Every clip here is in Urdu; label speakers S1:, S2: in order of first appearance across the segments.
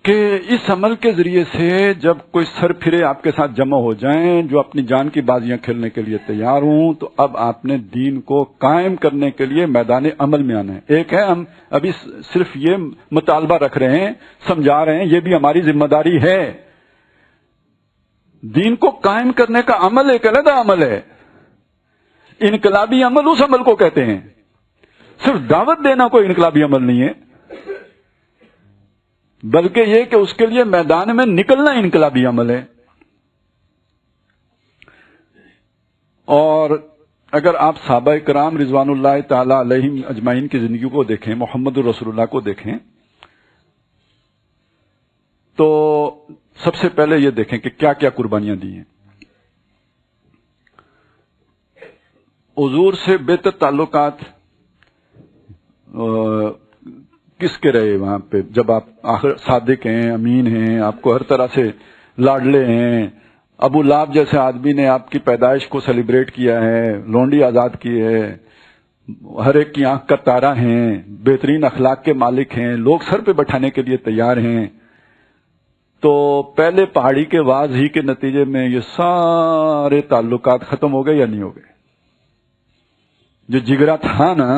S1: کہ اس عمل کے ذریعے سے جب کوئی سر پھرے آپ کے ساتھ جمع ہو جائیں جو اپنی جان کی بازیاں کھیلنے کے لیے تیار ہوں، تو اب آپ نے دین کو قائم کرنے کے لیے میدان عمل میں آنا ہے۔ ایک ہے ہم ابھی صرف یہ مطالبہ رکھ رہے ہیں، سمجھا رہے ہیں، یہ بھی ہماری ذمہ داری ہے۔ دین کو قائم کرنے کا عمل ایک علیحدہ عمل ہے۔ انقلابی عمل اس عمل کو کہتے ہیں، صرف دعوت دینا کوئی انقلابی عمل نہیں ہے، بلکہ یہ کہ اس کے لیے میدان میں نکلنا انقلابی عمل ہے۔ اور اگر آپ صحابہ کرام رضوان اللہ تعالی علیہم اجمعین کی زندگی کو دیکھیں، محمد رسول اللہ کو دیکھیں، تو سب سے پہلے یہ دیکھیں کہ کیا کیا قربانیاں دی ہیں۔ حضور سے بہتر تعلقات کس کے رہے وہاں پہ؟ جب آپ آخر صادق ہیں، امین ہیں، آپ کو ہر طرح سے لاڈلے ہیں۔ ابو لہب جیسے آدمی نے آپ کی پیدائش کو سیلیبریٹ کیا ہے، لونڈی آزاد کی ہے، ہر ایک کی آنکھ کا تارا ہیں، بہترین اخلاق کے مالک ہیں، لوگ سر پہ بٹھانے کے لیے تیار ہیں۔ تو پہلے پہاڑی کے واز ہی کے نتیجے میں یہ سارے تعلقات ختم ہو گئے یا نہیں ہو گئے؟ جو جگرا تھا نا،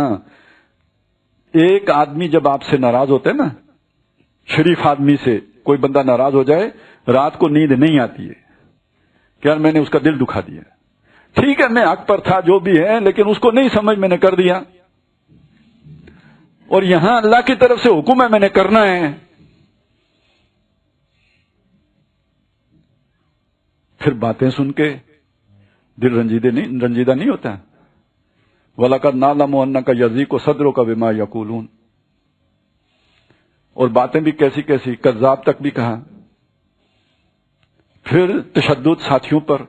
S1: ایک آدمی جب آپ سے ناراض ہوتا ہے نا، شریف آدمی سے کوئی بندہ ناراض ہو جائے، رات کو نیند نہیں آتی ہے کہ یار میں نے اس کا دل دکھا دیا۔ ٹھیک ہے، میں حق پر تھا جو بھی ہے، لیکن اس کو نہیں سمجھ، میں نے کر دیا۔ اور یہاں اللہ کی طرف سے حکم ہے، میں نے کرنا ہے۔ پھر باتیں سن کے دل رنجیدہ نہیں ہوتا۔ وَلَقَدْ نَعْلَمُ أَنَّكَ يَضِيقُ صَدْرُكَ بِمَا يَقُولُونَ، اور باتیں بھی کیسی کیسی، کذاب تک بھی کہا۔ پھر تشدد ساتھیوں پر،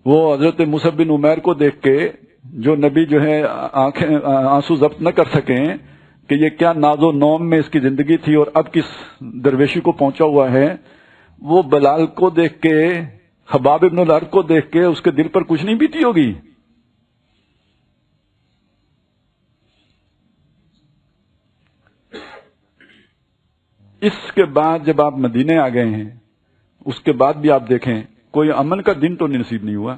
S1: وہ حضرت مصعب بن عمیر کو دیکھ کے جو نبی جو ہے آنسو ضبط نہ کر سکیں کہ یہ کیا ناز و نوم میں اس کی زندگی تھی اور اب کس درویشی کو پہنچا ہوا ہے، وہ بلال کو دیکھ کے، خباب ابن الارض کو دیکھ کے اس کے دل پر کچھ نہیں بیتی ہوگی؟ اس کے بعد جب آپ مدینے آ گئے ہیں، اس کے بعد بھی آپ دیکھیں کوئی امن کا دن تو نصیب نہیں ہوا،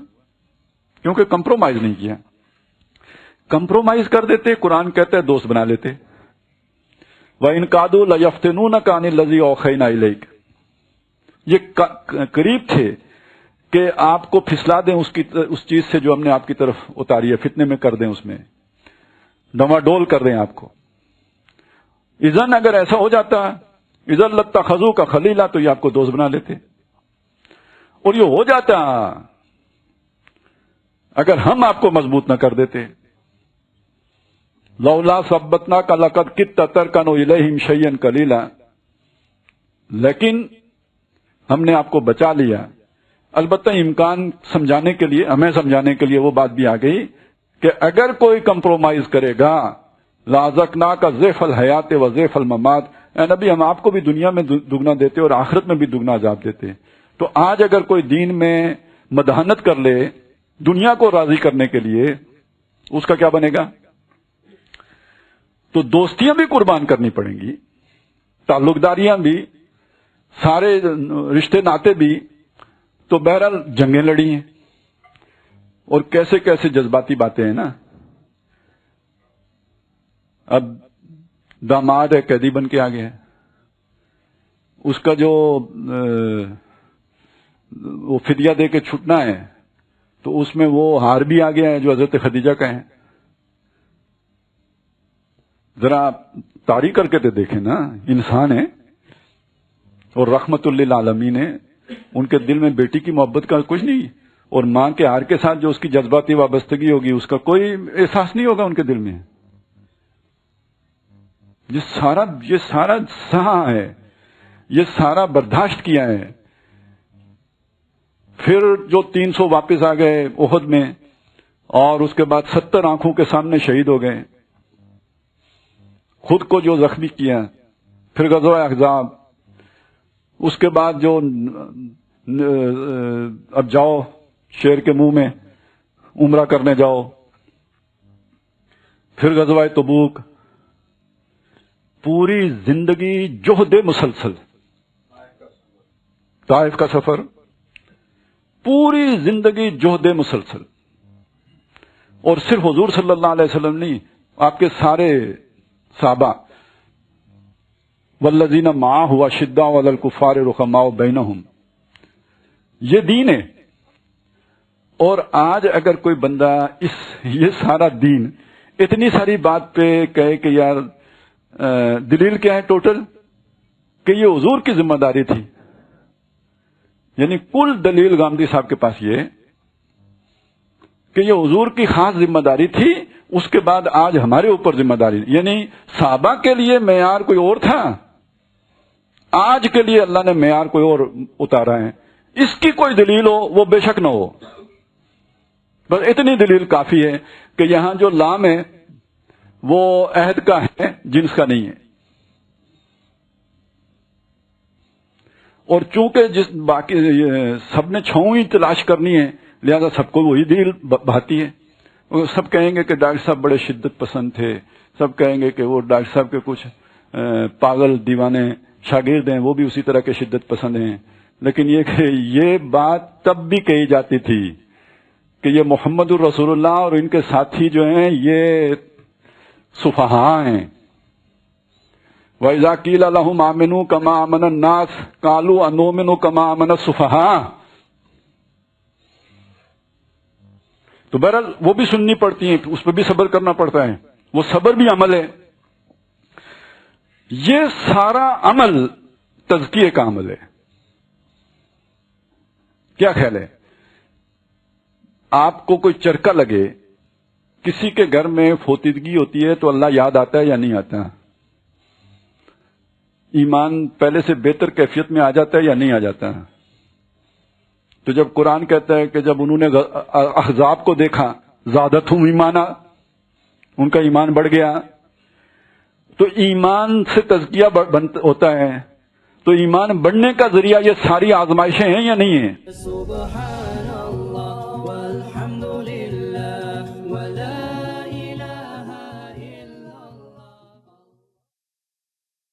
S1: کیونکہ کمپرومائز نہیں کیا۔ کمپرومائز کر دیتے، قرآن کہتا ہے دوست بنا لیتے۔ وَإِن كَادُوا لَيَفْتِنُونَكَ عَنِ الَّذِي أَوْحَيْنَا إِلَيْكَ، یہ قریب تھے کہ آپ کو پھسلا دیں اس چیز سے جو ہم نے آپ کی طرف اتاری ہے، فتنے میں کر دیں، اس میں ڈما ڈول کر دیں آپ کو۔ اذن اگر ایسا ہو جاتا، اذن لَاتَّخَذُوكَ خَلِيلًا، تو یہ آپ کو دوست بنا لیتے۔ اور یہ ہو جاتا اگر ہم آپ کو مضبوط نہ کر دیتے۔ لولا ثبتناک لقد کدت ترکن الیہم شیئا قلیلا، لیکن ہم نے آپ کو بچا لیا۔ البتہ امکان سمجھانے کے لیے، ہمیں سمجھانے کے لیے وہ بات بھی آ گئی کہ اگر کوئی کمپرومائز کرے گا، لازقناک ضعف الحیات و ضعف الممات، اے نبی ہم آپ کو بھی دنیا میں دگنا دیتے اور آخرت میں بھی دگنا عذاب دیتے۔ تو آج اگر کوئی دین میں مداہنت کر لے دنیا کو راضی کرنے کے لیے، اس کا کیا بنے گا؟ تو دوستیاں بھی قربان کرنی پڑیں گی، تعلق داریاں بھی، سارے رشتے ناطے بھی۔ تو بہرحال جنگیں لڑی ہیں، اور کیسے کیسے جذباتی باتیں ہیں نا۔ اب داماد ہے، قیدی بن کے آ گیا ہے، اس کا جو وہ فدیہ دے کے چھٹنا ہے، تو اس میں وہ ہار بھی آ گیا ہے جو حضرت خدیجہ کا ہے۔ ذرا طاری کر کے دیکھیں نا، انسان ہے اور رحمت للعالمین ہے، ان کے دل میں بیٹی کی محبت کا کچھ نہیں، اور ماں کے ہار کے ساتھ جو اس کی جذباتی وابستگی ہوگی اس کا کوئی احساس نہیں ہوگا ان کے دل میں۔ یہ سارا سہا ہے، یہ سارا برداشت کیا ہے۔ پھر جو 300 واپس آ گئے احد میں، اور اس کے بعد 70 آنکھوں کے سامنے شہید ہو گئے، خود کو جو زخمی کیا۔ پھر غزوہ احزاب، اس کے بعد جو اب جاؤ شیر کے منہ میں عمرہ کرنے جاؤ، پھر غزوہ تبوک، پوری زندگی جہد مسلسل، طائف کا سفر، پوری زندگی جہد مسلسل، اور صرف حضور صلی اللہ علیہ وسلم نہیں، آپ کے سارے صحابہ، والذین معہ اشداء علی الکفار رحماء بینہم، یہ دین ہے۔ اور آج اگر کوئی بندہ یہ سارا دین اتنی ساری بات پہ کہے کہ یار دلیل کیا ہے ٹوٹل، کہ یہ حضور کی ذمہ داری تھی، یعنی کل دلیل گامدی صاحب کے پاس یہ کہ یہ حضور کی خاص ذمہ داری تھی، اس کے بعد آج ہمارے اوپر ذمہ داری، یعنی صحابہ کے لیے معیار کوئی اور تھا، آج کے لیے اللہ نے معیار کوئی اور اتارا ہے۔ اس کی کوئی دلیل ہو وہ بے شک نہ ہو، بس اتنی دلیل کافی ہے کہ یہاں جو لام ہے وہ عہد کا ہے، جنس کا نہیں ہے۔ اور چونکہ جس باقی سب نے چھاؤں ہی تلاش کرنی ہے، لہذا سب کو وہی دلیل بھاتی ہے۔ سب کہیں گے کہ ڈاکٹر صاحب بڑے شدت پسند تھے، سب کہیں گے کہ وہ ڈاکٹر صاحب کے کچھ پاگل دیوانے شاگرد ہیں، وہ بھی اسی طرح کے شدت پسند ہیں، لیکن یہ بات تب بھی کہی جاتی تھی کہ یہ محمد الرسول اللہ اور ان کے ساتھی جو ہیں یہ سفہاء ہیں۔ وَإِذَا قِيلَ لَهُمْ آمِنُوا كَمَا آمَنَ النَّاسُ قَالُوا أَنُؤْمِنُ كَمَا آمَنَ السُّفَهَاءُ۔ تو بہرحال وہ بھی سننی پڑتی ہیں، اس پہ بھی صبر کرنا پڑتا ہے، وہ صبر بھی عمل ہے۔ یہ سارا عمل تزکیے کا عمل ہے۔ کیا خیال ہے؟ آپ کو کوئی چرکا لگے، کسی کے گھر میں فوتیدگی ہوتی ہے تو اللہ یاد آتا ہے یا نہیں آتا؟ ایمان پہلے سے بہتر کیفیت میں آ جاتا ہے یا نہیں آ جاتا؟ تو جب قرآن کہتا ہے کہ جب انہوں نے احزاب کو دیکھا زادتہم ایمانا، ان کا ایمان بڑھ گیا، تو ایمان سے تزکیہ ہوتا ہے، تو ایمان بڑھنے کا ذریعہ یہ ساری آزمائشیں ہیں یا نہیں ہیں؟